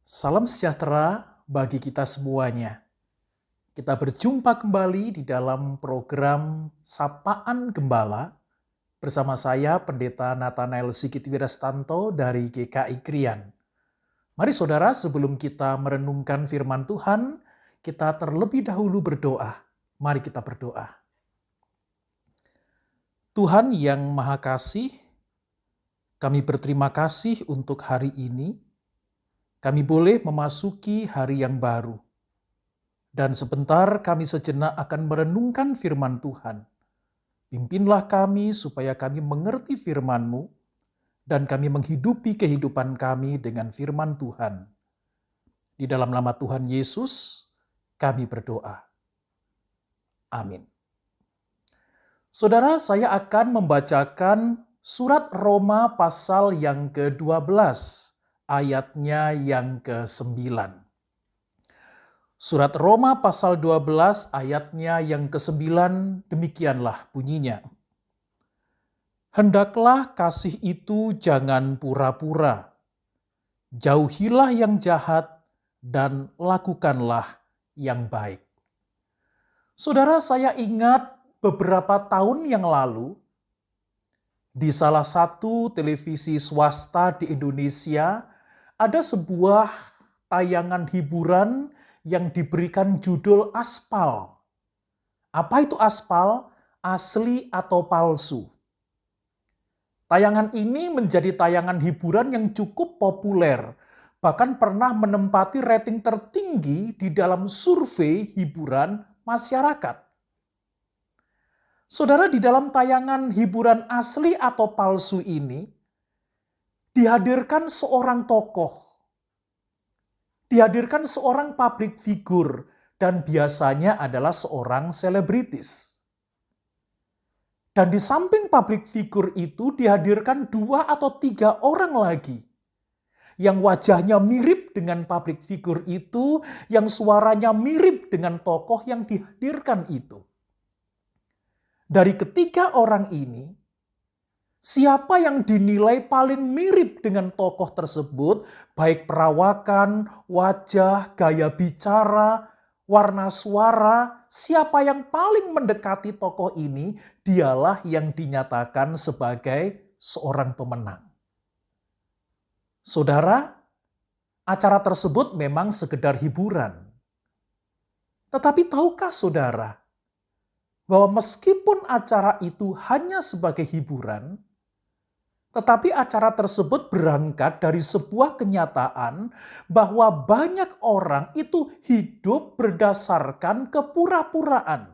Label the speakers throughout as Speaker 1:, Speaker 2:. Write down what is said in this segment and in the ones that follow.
Speaker 1: Salam sejahtera bagi kita semuanya. Kita berjumpa kembali di dalam program Sapaan Gembala bersama saya Pendeta Nathanael Sigit Wirastanto dari GKI Krian. Mari saudara, sebelum kita merenungkan firman Tuhan, kita terlebih dahulu berdoa. Mari kita berdoa. Tuhan yang Maha Kasih, kami berterima kasih untuk hari ini. Kami boleh memasuki hari yang baru. Dan sebentar kami sejenak akan merenungkan firman Tuhan. Pimpinlah kami supaya kami mengerti firman-Mu dan kami menghidupi kehidupan kami dengan firman Tuhan. Di dalam nama Tuhan Yesus, kami berdoa. Amin. Saudara, saya akan membacakan surat Roma pasal yang ke-12, ayatnya yang ke-9. Surat Roma pasal 12 ayatnya yang ke-9 demikianlah bunyinya. Hendaklah kasih itu jangan pura-pura. Jauhilah yang jahat dan lakukanlah yang baik. Saudara, saya ingat beberapa tahun yang lalu di salah satu televisi swasta di Indonesia ada sebuah tayangan hiburan yang diberikan judul Aspal. Apa itu aspal? Asli atau palsu? Tayangan ini menjadi tayangan hiburan yang cukup populer, bahkan pernah menempati rating tertinggi di dalam survei hiburan masyarakat. Saudara, di dalam tayangan hiburan asli atau palsu ini, dihadirkan seorang tokoh. Dihadirkan seorang public figure dan biasanya adalah seorang selebritis. Dan di samping public figure itu dihadirkan 2 atau 3 orang lagi yang wajahnya mirip dengan public figure itu, yang suaranya mirip dengan tokoh yang dihadirkan itu. Dari ketiga orang ini, siapa yang dinilai paling mirip dengan tokoh tersebut, baik perawakan, wajah, gaya bicara, warna suara, siapa yang paling mendekati tokoh ini, dialah yang dinyatakan sebagai seorang pemenang. Saudara, acara tersebut memang sekedar hiburan. Tetapi tahukah saudara, bahwa meskipun acara itu hanya sebagai hiburan, tetapi acara tersebut berangkat dari sebuah kenyataan bahwa banyak orang itu hidup berdasarkan kepura-puraan.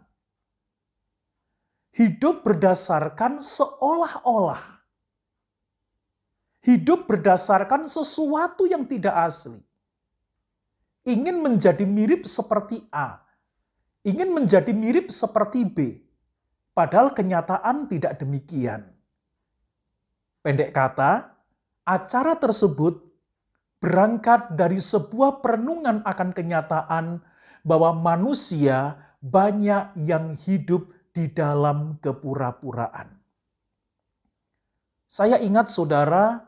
Speaker 1: Hidup berdasarkan seolah-olah. Hidup berdasarkan sesuatu yang tidak asli. Ingin menjadi mirip seperti A. Ingin menjadi mirip seperti B. Padahal kenyataan tidak demikian. Pendek kata, acara tersebut berangkat dari sebuah perenungan akan kenyataan bahwa manusia banyak yang hidup di dalam kepura-puraan. Saya ingat saudara,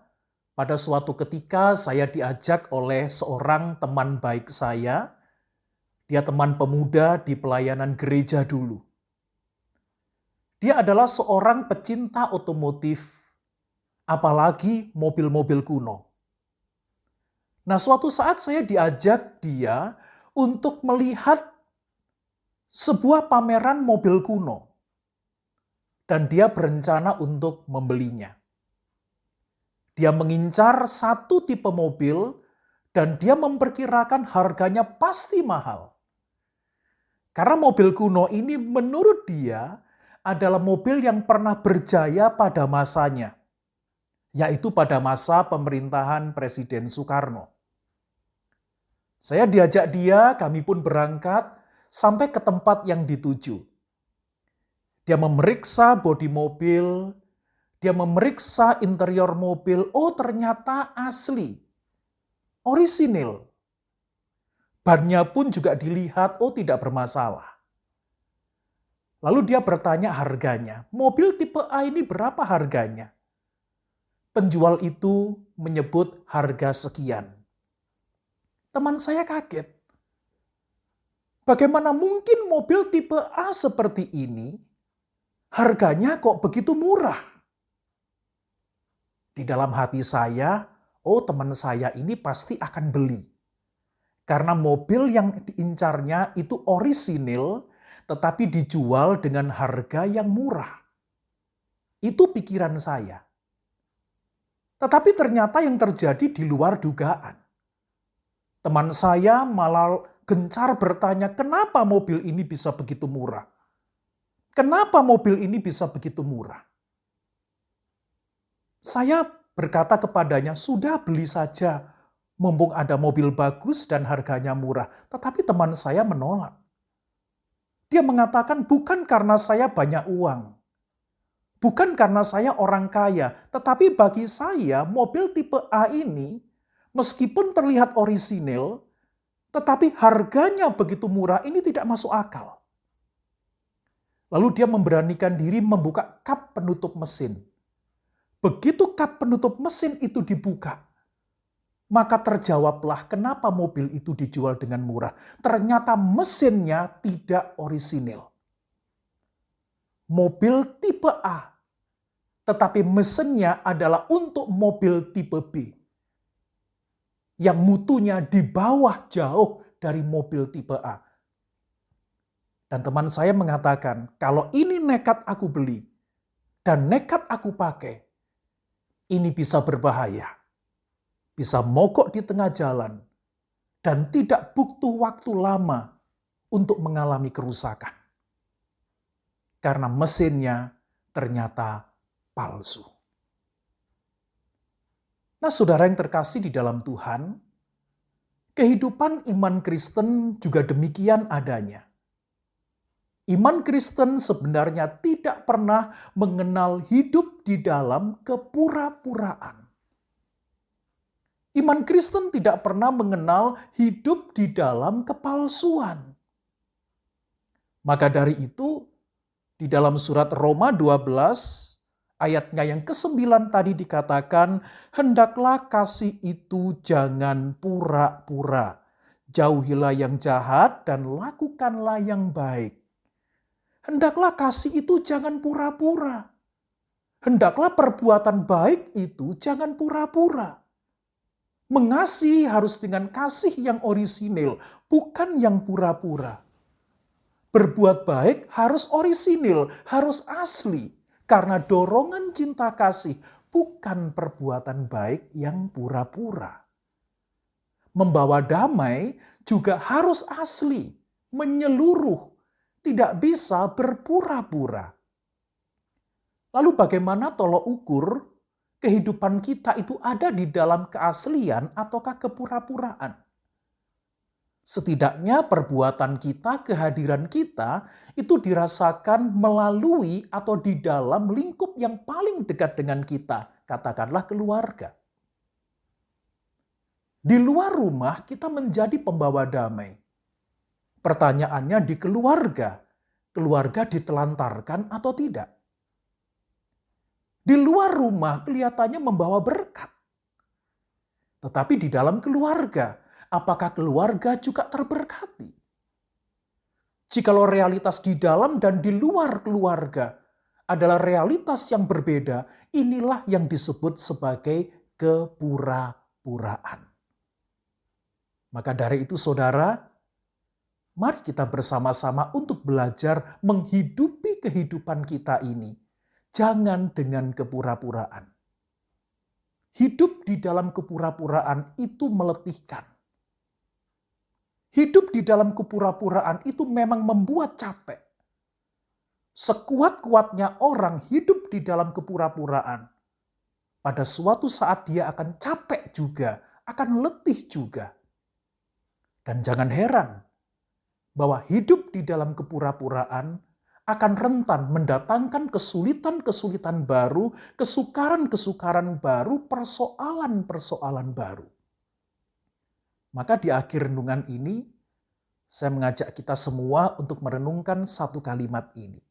Speaker 1: pada suatu ketika saya diajak oleh seorang teman baik saya, dia teman pemuda di pelayanan gereja dulu. Dia adalah seorang pecinta otomotif, apalagi mobil-mobil kuno. Nah, suatu saat saya diajak dia untuk melihat sebuah pameran mobil kuno. Dan dia berencana untuk membelinya. Dia mengincar satu tipe mobil dan dia memperkirakan harganya pasti mahal. Karena mobil kuno ini menurut dia adalah mobil yang pernah berjaya pada masanya, yaitu pada masa pemerintahan Presiden Soekarno. Saya diajak dia, kami pun berangkat sampai ke tempat yang dituju. Dia memeriksa bodi mobil, dia memeriksa interior mobil, oh ternyata asli, orisinil. Bannya pun juga dilihat, oh tidak bermasalah. Lalu dia bertanya harganya, mobil tipe A ini berapa harganya? Penjual itu menyebut harga sekian. Teman saya kaget. Bagaimana mungkin mobil tipe A seperti ini harganya kok begitu murah? Di dalam hati saya, oh teman saya ini pasti akan beli. Karena mobil yang diincarnya itu orisinil, tetapi dijual dengan harga yang murah. Itu pikiran saya. Tetapi ternyata yang terjadi di luar dugaan. Teman saya malah gencar bertanya, kenapa mobil ini bisa begitu murah? Kenapa mobil ini bisa begitu murah? Saya berkata kepadanya, sudah beli saja, mumpung ada mobil bagus dan harganya murah. Tetapi teman saya menolak. Dia mengatakan, bukan karena saya banyak uang. Bukan karena saya orang kaya, tetapi bagi saya mobil tipe A ini, meskipun terlihat orisinil, tetapi harganya begitu murah, ini tidak masuk akal. Lalu dia memberanikan diri membuka kap penutup mesin. Begitu kap penutup mesin itu dibuka, maka terjawablah kenapa mobil itu dijual dengan murah. Ternyata mesinnya tidak orisinil. Mobil tipe A, tetapi mesinnya adalah untuk mobil tipe B. Yang mutunya di bawah jauh dari mobil tipe A. Dan teman saya mengatakan, kalau ini nekat aku beli dan nekat aku pakai, ini bisa berbahaya. Bisa mogok di tengah jalan dan tidak butuh waktu lama untuk mengalami kerusakan. Karena mesinnya ternyata palsu. Nah, saudara yang terkasih di dalam Tuhan, kehidupan iman Kristen juga demikian adanya. Iman Kristen sebenarnya tidak pernah mengenal hidup di dalam kepura-puraan. Iman Kristen tidak pernah mengenal hidup di dalam kepalsuan. Maka dari itu, di dalam surat Roma 12, ayatnya yang ke-9 tadi dikatakan, hendaklah kasih itu jangan pura-pura. Jauhilah yang jahat dan lakukanlah yang baik. Hendaklah kasih itu jangan pura-pura. Hendaklah perbuatan baik itu jangan pura-pura. Mengasihi harus dengan kasih yang orisinil, bukan yang pura-pura. Berbuat baik harus orisinil, harus asli. Karena dorongan cinta kasih bukan perbuatan baik yang pura-pura. Membawa damai juga harus asli, menyeluruh. Tidak bisa berpura-pura. Lalu bagaimana tolok ukur kehidupan kita itu ada di dalam keaslian ataukah kepura-puraan? Setidaknya perbuatan kita, kehadiran kita itu dirasakan melalui atau di dalam lingkup yang paling dekat dengan kita, katakanlah keluarga. Di luar rumah kita menjadi pembawa damai. Pertanyaannya di keluarga ditelantarkan atau tidak? Di luar rumah kelihatannya membawa berkat. Tetapi di dalam keluarga, apakah keluarga juga terberkati? Jikalau realitas di dalam dan di luar keluarga adalah realitas yang berbeda, inilah yang disebut sebagai kepura-puraan. Maka dari itu saudara, mari kita bersama-sama untuk belajar menghidupi kehidupan kita ini. Jangan dengan kepura-puraan. Hidup di dalam kepura-puraan itu meletihkan. Hidup di dalam kepura-puraan itu memang membuat capek. Sekuat-kuatnya orang hidup di dalam kepura-puraan, pada suatu saat dia akan capek juga, akan letih juga. Dan jangan heran, bahwa hidup di dalam kepura-puraan akan rentan mendatangkan kesulitan-kesulitan baru, kesukaran-kesukaran baru, persoalan-persoalan baru. Maka di akhir renungan ini, saya mengajak kita semua untuk merenungkan satu kalimat ini.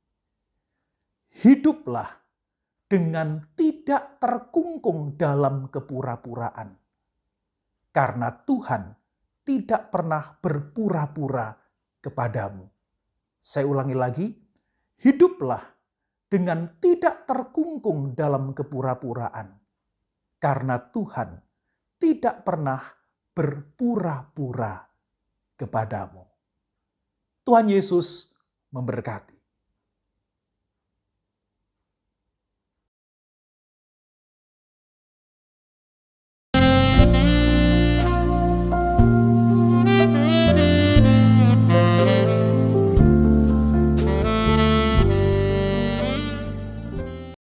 Speaker 1: Hiduplah dengan tidak terkungkung dalam kepura-puraan. Karena Tuhan tidak pernah berpura-pura kepadamu. Saya ulangi lagi, hiduplah dengan tidak terkungkung dalam kepura-puraan. Karena Tuhan tidak pernah berpura-pura kepadamu. Tuhan Yesus memberkati.